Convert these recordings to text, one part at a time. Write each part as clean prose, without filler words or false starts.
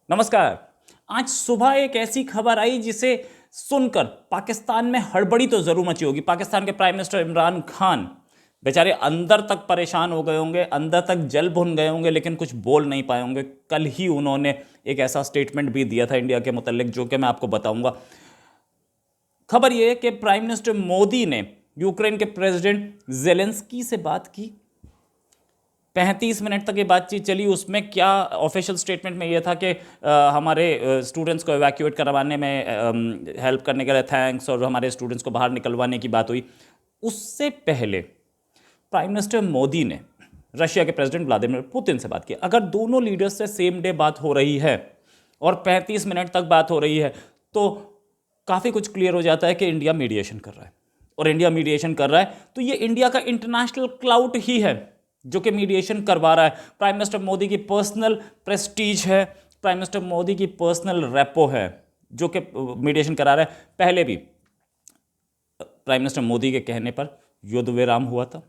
नमस्कार। आज सुबह एक ऐसी खबर आई जिसे सुनकर पाकिस्तान में हड़बड़ी तो जरूर मची होगी। पाकिस्तान के प्राइम मिनिस्टर इमरान खान बेचारे अंदर तक परेशान हो गए होंगे, अंदर तक जल भुन गए होंगे, लेकिन कुछ बोल नहीं पाए होंगे। कल ही उन्होंने एक ऐसा स्टेटमेंट भी दिया था इंडिया के मुतालिक, जो कि मैं आपको बताऊंगा। खबर यह है कि प्राइम मिनिस्टर मोदी ने यूक्रेन के प्रेसिडेंट जेलेंस्की से बात की। 35 मिनट तक ये बातचीत चली। उसमें क्या ऑफिशियल स्टेटमेंट में ये था कि हमारे स्टूडेंट्स को एवैक्यूएट करवाने में हेल्प करने के लिए थैंक्स, और हमारे स्टूडेंट्स को बाहर निकलवाने की बात हुई। उससे पहले प्राइम मिनिस्टर मोदी ने रशिया के प्रेसिडेंट व्लादिमीर पुतिन से बात की। अगर दोनों लीडर्स से सेम डे बात हो रही है और 35 मिनट तक बात हो रही है, तो काफ़ी कुछ क्लियर हो जाता है कि इंडिया मीडिएशन कर रहा है। और इंडिया मीडिएशन कर रहा है तो ये इंडिया का इंटरनेशनल क्लाउट ही है जो कि मीडिएशन करवा रहा है। प्राइम मिनिस्टर मोदी की पर्सनल प्रेस्टीज है, प्राइम मिनिस्टर मोदी की पर्सनल रेपो है जो कि मीडिएशन करा रहा है। पहले भी प्राइम मिनिस्टर मोदी के कहने पर युद्ध विराम हुआ था,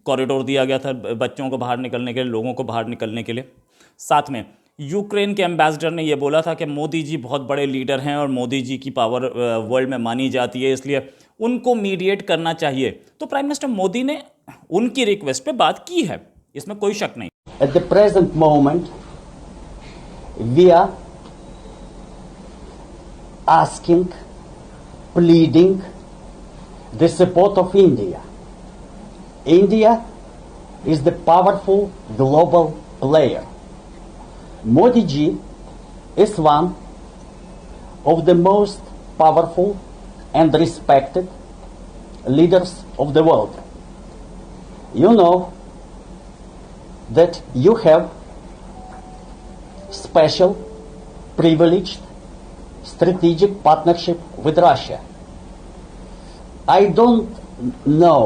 कॉरिडोर दिया गया था बच्चों को बाहर निकलने के लिए, लोगों को बाहर निकलने के लिए। साथ में यूक्रेन के एम्बेसडर ने यह बोला था कि मोदी जी बहुत बड़े लीडर हैं और मोदी जी की पावर वर्ल्ड में मानी जाती है, इसलिए उनको मीडिएट करना चाहिए। तो प्राइम मिनिस्टर मोदी ने उनकी रिक्वेस्ट पे बात की है, इसमें कोई शक नहीं। At the present moment, we are asking, pleading the support of India. India is the powerful global player. Modi ji is one of the most powerful and respected leaders of the world. You know that you have special, privileged, strategic partnership with Russia. I don't know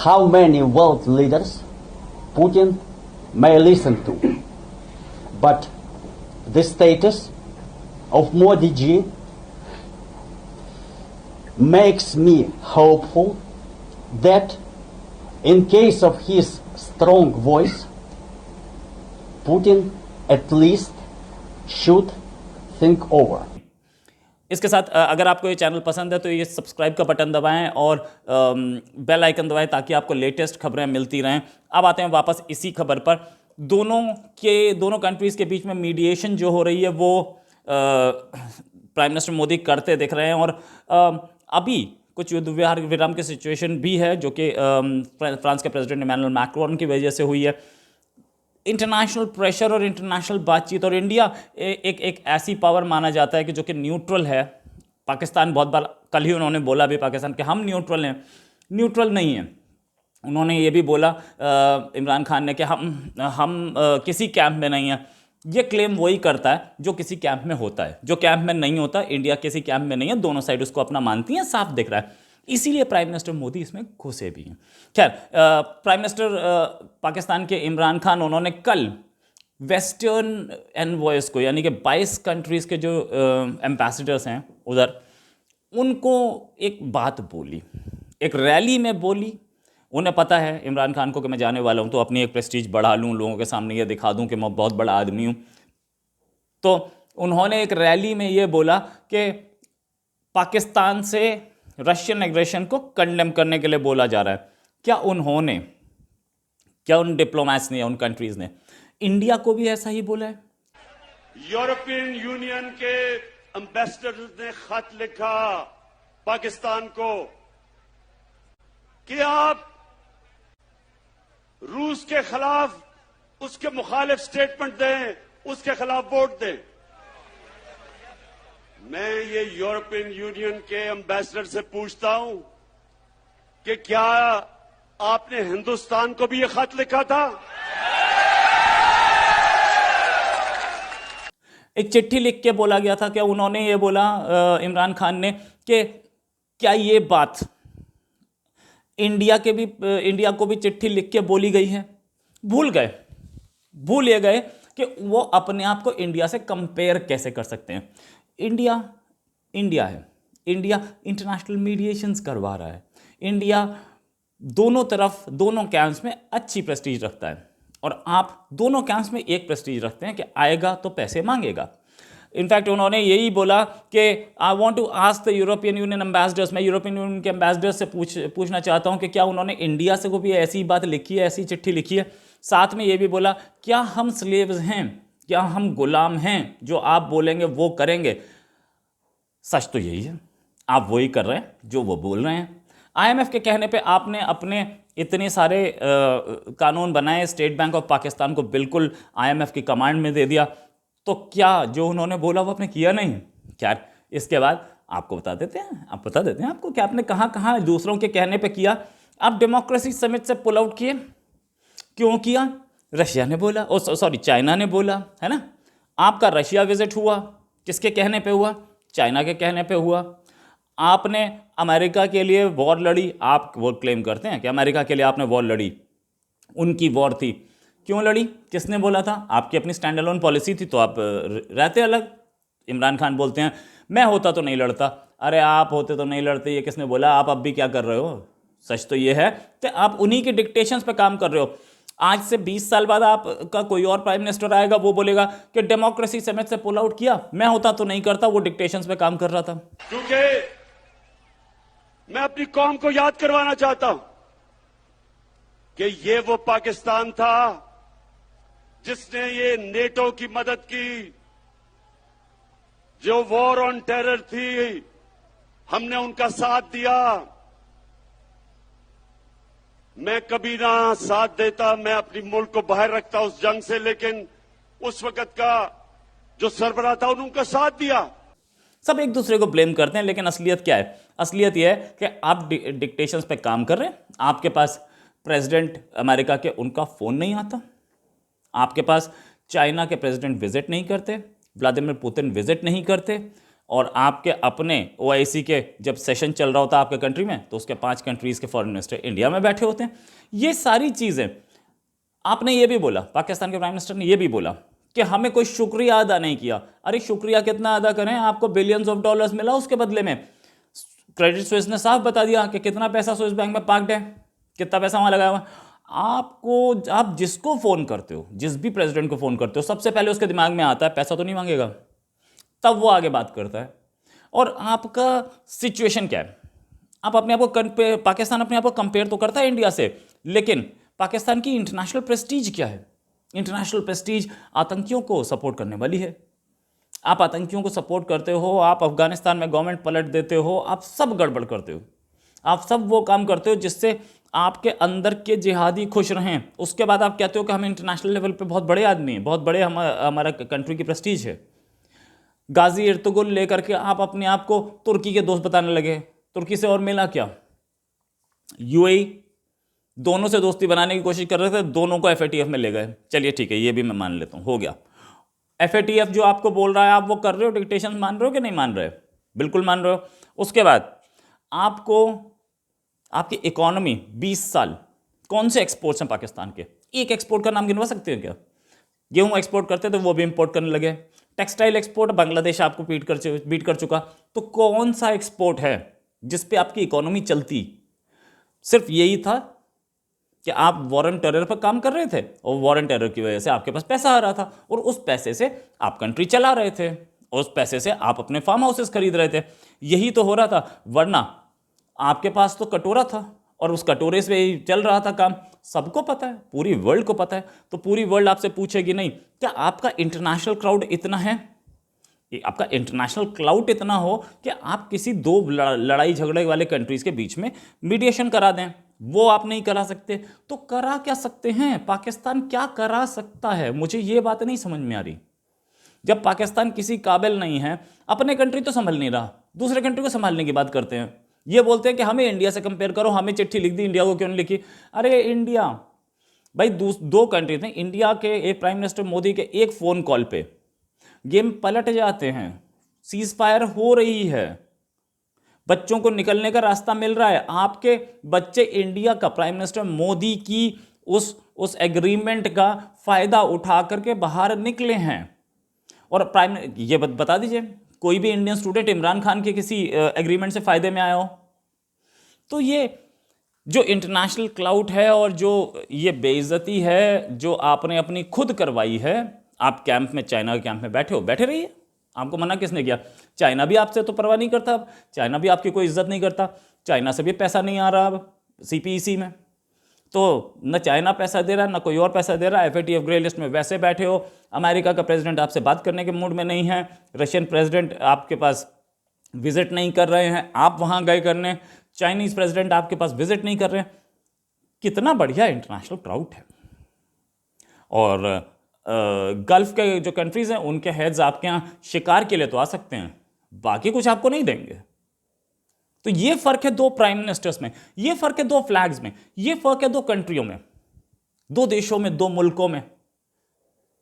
how many world leaders Putin may listen to, but the status of Modi ji makes me hopeful that in case of his strong voice, Putin at least should think over. इसके साथ अगर आपको ये channel पसंद है तो ये subscribe का बटन दबाएं और बेल आइकन दबाएं ताकि आपको लेटेस्ट खबरें मिलती रहें। अब आते हैं वापस इसी खबर पर। दोनों कंट्रीज़ के बीच में मीडिएशन जो हो रही है वो प्राइम मिनिस्टर मोदी करते दिख रहे हैं। और अभी कुछ युद्ध विराम की सिचुएशन भी है जो कि फ्रांस के प्रेसिडेंट इमैनुअल मैक्रोन की वजह से हुई है। इंटरनेशनल प्रेशर और इंटरनेशनल बातचीत, और इंडिया एक ऐसी पावर माना जाता है कि जो कि न्यूट्रल है। पाकिस्तान बहुत बार, कल ही उन्होंने बोला भी पाकिस्तान कि हम न्यूट्रल हैं, न्यूट्रल नहीं है। उन्होंने ये भी बोला इमरान खान ने कि हम किसी कैंप में नहीं हैं। ये क्लेम वही करता है जो किसी कैंप में होता है, जो कैंप में नहीं होता। इंडिया किसी कैंप में नहीं है, दोनों साइड उसको अपना मानती हैं, साफ दिख रहा है। इसीलिए प्राइम मिनिस्टर मोदी इसमें घुसे भी हैं। खैर, प्राइम मिनिस्टर पाकिस्तान के इमरान खान, उन्होंने कल वेस्टर्न एनवॉयस को, यानी कि 22 कंट्रीज़ के जो एम्बेसडर्स हैं उधर, उनको एक बात बोली, एक रैली में बोली। उन्हें पता है इमरान खान को कि मैं जाने वाला हूँ तो अपनी एक प्रेस्टीज बढ़ा लूँ, लोगों के सामने ये दिखा दूँ कि मैं बहुत बड़ा आदमी हूँ। तो उन्होंने एक रैली में ये बोला कि पाकिस्तान से रशियन एग्रेशन को कंडेम करने के लिए बोला जा रहा है। क्या उन डिप्लोमैट्स ने, उन कंट्रीज ने इंडिया को भी ऐसा ही बोला है? यूरोपियन यूनियन के एम्बेसडर ने खत लिखा पाकिस्तान को कि आप रूस के खिलाफ उसके मुखालिफ स्टेटमेंट दें, उसके खिलाफ वोट दें। मैं ये यूरोपियन यूनियन के एम्बेसडर से पूछता हूं कि क्या आपने हिंदुस्तान को भी ये खत लिखा था? एक चिट्ठी लिख के बोला गया था। क्या उन्होंने ये बोला इमरान खान ने कि क्या ये बात इंडिया को भी चिट्ठी लिख के बोली गई है? भूल ये गए कि वो अपने आप को इंडिया से कंपेयर कैसे कर सकते हैं। इंडिया है, इंडिया इंटरनेशनल मीडिएशंस करवा रहा है। इंडिया दोनों कैंप्स में अच्छी प्रेस्टीज रखता है। और आप दोनों कैंप्स में एक प्रेस्टीज रखते हैं कि आएगा तो पैसे मांगेगा। इनफैक्ट उन्होंने यही बोला कि I want to ask the European Union ambassadors, मैं यूरोपियन यूनियन के एम्बेसडर्स से पूछना चाहता हूं कि क्या उन्होंने इंडिया से को भी ऐसी बात लिखी है, ऐसी चिट्ठी लिखी है। साथ में ये भी बोला, क्या हम स्लेव्स हैं, क्या हम गुलाम हैं, जो आप बोलेंगे वो करेंगे। सच तो यही है, आप वही कर रहे हैं जो वो बोल रहे हैं। आईएमएफ के कहने पे आपने अपने इतने सारे कानून बनाए, स्टेट बैंक ऑफ पाकिस्तान को बिल्कुल आईएमएफ की कमांड में दे दिया, तो क्या जो उन्होंने बोला वो आपने किया नहीं? क्या इसके बाद आपको बता देते हैं आपको कि आपने कहाँ कहाँ दूसरों के कहने पे किया। आप डेमोक्रेसी समिट से पुल आउट किए, क्यों किया? रशिया ने बोला, चाइना ने बोला, है ना। आपका रशिया विजिट हुआ, किसके कहने पे हुआ? चाइना के कहने पे हुआ। आपने अमेरिका के लिए वॉर लड़ी, आप वो क्लेम करते हैं कि अमेरिका के लिए आपने वॉर लड़ी, उनकी वॉर थी। क्यों लड़ी? किसने बोला था? आपकी अपनी स्टैंड अलोन पॉलिसी थी, तो आप रहते अलग। इमरान खान बोलते हैं मैं होता तो नहीं लड़ता। अरे आप होते तो नहीं लड़ते, ये किसने बोला? आप अब भी क्या कर रहे हो? सच तो ये है कि आप उन्हीं के डिक्टेशंस पे काम कर रहे हो। आज से 20 साल बाद आपका कोई और प्राइम मिनिस्टर आएगा, वो बोलेगा कि डेमोक्रेसी समिट से पुल आउट किया, मैं होता तो नहीं करता, वो डिक्टेशंस पे काम कर रहा था। क्योंकि मैं अपनी कौम को याद करवाना चाहता हूं कि ये वो पाकिस्तान था जिसने ये नेटो की मदद की, जो वॉर ऑन टेरर थी, हमने उनका साथ दिया। मैं कभी ना साथ देता, मैं अपनी मुल्क को बाहर रखता उस जंग से, लेकिन उस वक्त का जो सरबराह था उन्होंने उनका साथ दिया। सब एक दूसरे को ब्लेम करते हैं, लेकिन असलियत क्या है? असलियत यह है कि आप डिक्टेशंस पे काम कर रहे हैं। आपके पास प्रेसिडेंट अमेरिका के उनका फोन नहीं आता, आपके पास चाइना के प्रेसिडेंट विजिट नहीं करते, व्लादिमीर पुतिन विजिट नहीं करते, और आपके अपने ओआईसी के जब सेशन चल रहा होता है आपके कंट्री में, तो उसके 5 कंट्रीज के फॉरेन मिनिस्टर इंडिया में बैठे होते हैं। ये सारी चीज़ें आपने ये भी बोला, पाकिस्तान के प्राइम मिनिस्टर ने ये भी बोला कि हमें कोई शुक्रिया अदा नहीं किया। अरे शुक्रिया कितना अदा करें? आपको बिलियंस ऑफ डॉलर्स मिला उसके बदले में। क्रेडिट स्विस ने साफ बता दिया कि कितना पैसा स्विस बैंक में पार्क्ड है, कितना पैसा वहां लगाया हुआ। आप जिसको फोन करते हो, जिस भी प्रेसिडेंट को फोन करते हो, सबसे पहले उसके दिमाग में आता है पैसा तो नहीं मांगेगा, तब वो आगे बात करता है। और आपका सिचुएशन क्या है? आप अपने आप को पाकिस्तान अपने आप को कंपेयर तो करता है इंडिया से, लेकिन पाकिस्तान की इंटरनेशनल प्रेस्टीज क्या है? इंटरनेशनल प्रेस्टीज आतंकियों को सपोर्ट करने वाली है। आप आतंकियों को सपोर्ट करते हो, आप अफगानिस्तान में गवर्नमेंट पलट देते हो, आप सब गड़बड़ करते हो, आप सब वो काम करते हो जिससे आपके अंदर के जिहादी खुश रहें। उसके बाद आप कहते हो कि हम इंटरनेशनल लेवल पे बहुत बड़े आदमी हैं, बहुत बड़े हमारा कंट्री की प्रेस्टीज है। गाजी इर्तुगरुल लेकर के आप अपने आप को तुर्की के दोस्त बताने लगे। तुर्की से और मिला क्या? यूएई, दोनों से दोस्ती बनाने की कोशिश कर रहे थे, दोनों को एफएटीएफ में ले गए। चलिए ठीक है, ये भी मैं मान लेता हूँ, हो गया। एफएटीएफ जो आपको बोल रहा है, आप वो कर रहे हो, डिक्टेशन मान रहे हो कि नहीं मान रहे? बिल्कुल मान रहे हो। उसके बाद आपको आपकी इकोनॉमी 20 साल, कौन से एक्सपोर्ट्स हैं पाकिस्तान के? एक एक्सपोर्ट का नाम गिनवा सकते हो क्या? गेहूं एक्सपोर्ट करते थे, वो भी इंपोर्ट करने लगे। टेक्सटाइल एक्सपोर्ट बांग्लादेश आपको बीट कर चुका। तो कौन सा एक्सपोर्ट है जिस पे आपकी इकोनॉमी चलती? सिर्फ यही था कि आप वॉर ऑन टेरर पर काम कर रहे थे, और वॉर ऑन टेरर की वजह से आपके पास पैसा आ रहा था, और उस पैसे से आप कंट्री चला रहे थे, उस पैसे से आप अपने फार्म हाउसेस खरीद रहे थे। यही तो हो रहा था, वरना आपके पास तो कटोरा था और उस कटोरे से ही चल रहा था काम। सबको पता है, पूरी वर्ल्ड को पता है। तो पूरी वर्ल्ड आपसे पूछेगी नहीं क्या आपका इंटरनेशनल क्राउड इतना है, आपका इंटरनेशनल क्लाउड इतना हो कि आप किसी दो लड़ाई झगड़े वाले कंट्रीज के बीच में मीडिएशन करा दें? वो आप नहीं करा सकते, तो करा क्या सकते हैं? पाकिस्तान क्या करा सकता है? मुझे ये बात नहीं समझ में आ रही। जब पाकिस्तान किसी काबिल नहीं है, अपने कंट्री तो संभल नहीं रहा, दूसरे कंट्री को संभालने की बात करते हैं। ये बोलते हैं कि हमें इंडिया से कंपेयर करो, हमें चिट्ठी लिख दी, इंडिया को क्यों नहीं लिखी? अरे इंडिया भाई, दो कंट्री थे, इंडिया के एक प्राइम मिनिस्टर मोदी के एक फोन कॉल पे गेम पलट जाते हैं। सीज फायर हो रही है, बच्चों को निकलने का रास्ता मिल रहा है। आपके बच्चे इंडिया का प्राइम मिनिस्टर मोदी की उस एग्रीमेंट का फायदा उठा करके बाहर निकले हैं। और ये बता दीजिए, कोई भी इंडियन स्टूडेंट इमरान खान के किसी एग्रीमेंट से फायदे में आया हो? तो ये जो इंटरनेशनल क्लाउड है और जो ये बेइज्जती है जो आपने अपनी खुद करवाई है, आप कैंप में, चाइना के कैंप में बैठे हो, बैठे रहिए, आपको मना किसने किया? चाइना भी आपसे तो परवाह नहीं करता, अब चाइना भी आपकी कोई इज्जत नहीं करता, चाइना से भी पैसा नहीं आ रहा अब CPEC में, तो न चाइना पैसा दे रहा, न कोई और पैसा दे रहा। FATF ग्रे लिस्ट में वैसे बैठे हो, अमेरिका का प्रेसिडेंट आपसे बात करने के मूड में नहीं है, रशियन प्रेसिडेंट आपके पास विजिट नहीं कर रहे हैं, आप वहाँ गए करने, चाइनीज़ प्रेसिडेंट आपके पास विजिट नहीं कर रहे हैं। कितना बढ़िया इंटरनेशनल क्राउड है। और गल्फ के जो कंट्रीज़ हैं उनके हेड्स आपके यहाँ शिकार के लिए तो आ सकते हैं, बाकी कुछ आपको नहीं देंगे। तो ये फर्क है दो प्राइम मिनिस्टर्स में, ये फर्क है दो फ्लैग्स में, ये फर्क है दो कंट्रियों में, दो देशों में, दो मुल्कों में,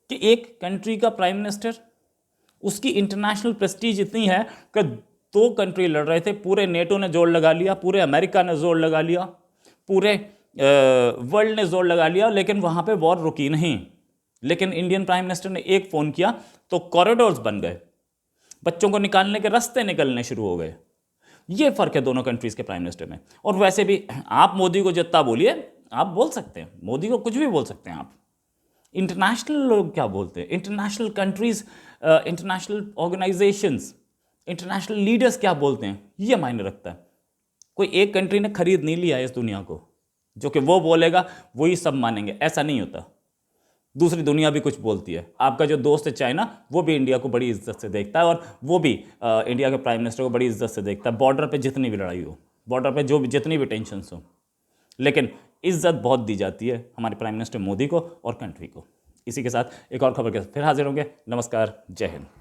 कि एक कंट्री का प्राइम मिनिस्टर, उसकी इंटरनेशनल प्रेस्टीज इतनी है कि दो कंट्री लड़ रहे थे, पूरे नेटो ने जोर लगा लिया, पूरे अमेरिका ने जोर लगा लिया, पूरे वर्ल्ड ने जोर लगा लिया, लेकिन वहाँ पे वॉर रुकी नहीं। लेकिन इंडियन प्राइम मिनिस्टर ने एक फ़ोन किया तो कॉरिडोर्स बन गए, बच्चों को निकालने के रास्ते निकलने शुरू हो गए। ये फ़र्क है दोनों कंट्रीज़ के प्राइम मिनिस्टर में। और वैसे भी आप मोदी को जितना बोलिए, आप बोल सकते हैं, मोदी को कुछ भी बोल सकते हैं आप। इंटरनेशनल लोग क्या बोलते हैं, international countries, international organisations, international leaders क्या बोलते हैं, ये मायने रखता है। कोई एक कंट्री ने खरीद नहीं लिया इस दुनिया को, जो कि वो बोलेगा वही सब मानेंगे, ऐसा नहीं होता। दूसरी दुनिया भी कुछ बोलती है। आपका जो दोस्त है चाइना, वो भी इंडिया को बड़ी इज्जत से देखता है, और वो भी इंडिया के प्राइम मिनिस्टर को बड़ी इज्जत से देखता है, बॉर्डर पे जितनी भी लड़ाई हो, बॉर्डर पे जो भी जितनी भी टेंशन हो, लेकिन इज्जत बहुत दी जाती है हमारे प्राइम मिनिस्टर मोदी को और कंट्री को। इसी के साथ एक और खबर के साथ फिर हाजिर होंगे। नमस्कार, जय हिंद।